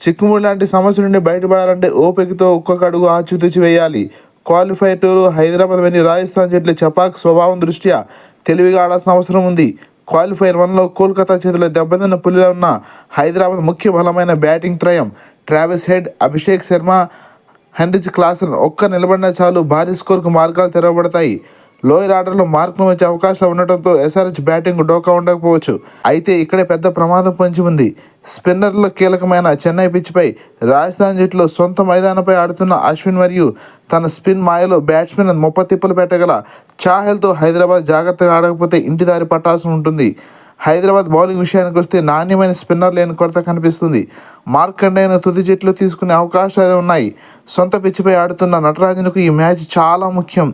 చిక్కుముడి లాంటి సమస్య నుండి బయటపడాలంటే ఓపికతో ఒక్కొక్క అడుగు ఆచితూచి వేయాలి. క్వాలిఫైర్ టూర్ హైదరాబాద్ వెళ్లి రాజస్థాన్ జట్లు చపాక్ స్వభావం దృష్ట్యా తెలివిగా ఆడాల్సిన అవసరం ఉంది. క్వాలిఫైర్ 1లో కోల్కతా చేతిలో దెబ్బతిన్న పులిలో ఉన్న హైదరాబాద్ ముఖ్య బలమైన బ్యాటింగ్ త్రయం Travis Head, Abhishek Sharma, Heinrich Klaasen ఒక్క నిలబడినా చాలు భారీ స్కోర్కు మార్గాలు తెరవబడతాయి. లోయర్ ఆర్డర్లో మార్కును వచ్చే అవకాశాలు ఉండటంతో ఎస్ఆర్హెచ్ బ్యాటింగ్ డోకా ఉండకపోవచ్చు. అయితే ఇక్కడే పెద్ద ప్రమాదం పొంచి ఉంది. స్పిన్నర్లో కీలకమైన చెన్నై పిచ్పై రాజస్థాన్ జట్టులో సొంత మైదానంపై ఆడుతున్న అశ్విన్ మరియు తన స్పిన్ మాయలో బ్యాట్స్మెన్ ముప్పతిప్పలు పెట్టగల చాహెల్తో హైదరాబాద్ జాగ్రత్తగా ఆడకపోతే ఇంటి దారి పట్టాల్సి ఉంటుంది. హైదరాబాద్ బౌలింగ్ విషయానికి వస్తే నాణ్యమైన స్పిన్నర్ లేని కొరత కనిపిస్తుంది. మార్కండేయను తుది జట్టులో తీసుకునే అవకాశాలు ఉన్నాయి. సొంత పిచ్చిపై ఆడుతున్న నటరాజన్కు ఈ మ్యాచ్ చాలా ముఖ్యం.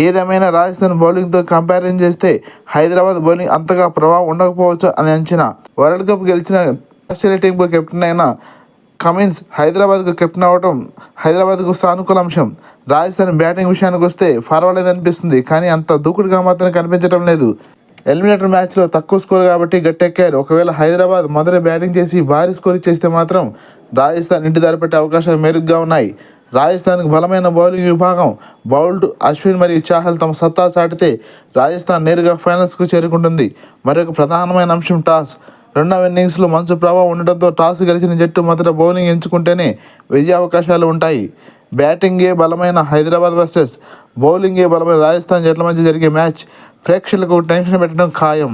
ఏదేమైనా రాజస్థాన్ బౌలింగ్తో కంపారిజన్ చేస్తే హైదరాబాద్ బౌలింగ్ అంతగా ప్రభావం ఉండకపోవచ్చు అని అంచనా. వరల్డ్ కప్ గెలిచిన ఆస్ట్రేలియా టీంకు కెప్టెన్ అయిన కమిన్స్ హైదరాబాద్కు కెప్టెన్ అవ్వడం హైదరాబాద్కు సానుకూల అంశం. రాజస్థాన్ బ్యాటింగ్ విషయానికి వస్తే పర్వాలేదనిపిస్తుంది, కానీ అంత దూకుడుగా మాత్రం కనిపించడం లేదు. ఎలిమినేటర్ మ్యాచ్లో తక్కువ స్కోర్ కాబట్టి గట్టెక్కారు. ఒకవేళ హైదరాబాద్ మొదట బ్యాటింగ్ చేసి భారీ స్కోర్ చేస్తే మాత్రం రాజస్థాన్ ఇంటి దారిపట్టే అవకాశాలు మెరుగ్గా ఉన్నాయి. రాజస్థాన్కు బలమైన బౌలింగ్ విభాగం బౌల్ట్, అశ్విన్ మరియు చాహల్ తమ సత్తా చాటితే రాజస్థాన్ నేరుగా ఫైనల్స్కు చేరుకుంటుంది. మరొక ప్రధానమైన అంశం టాస్. రెండవ ఇన్నింగ్స్లో మంచు ప్రభావం ఉండడంతో టాస్ గెలిచిన జట్టు మొదట బౌలింగ్ ఎంచుకుంటేనే విజయ అవకాశాలు ఉంటాయి. బ్యాటింగే బలమైన హైదరాబాద్ వర్సెస్ బౌలింగే బలమైన రాజస్థాన్ జట్ల మధ్య జరిగే మ్యాచ్ ప్రేక్షకులకు టెన్షన్ పెట్టడం ఖాయం.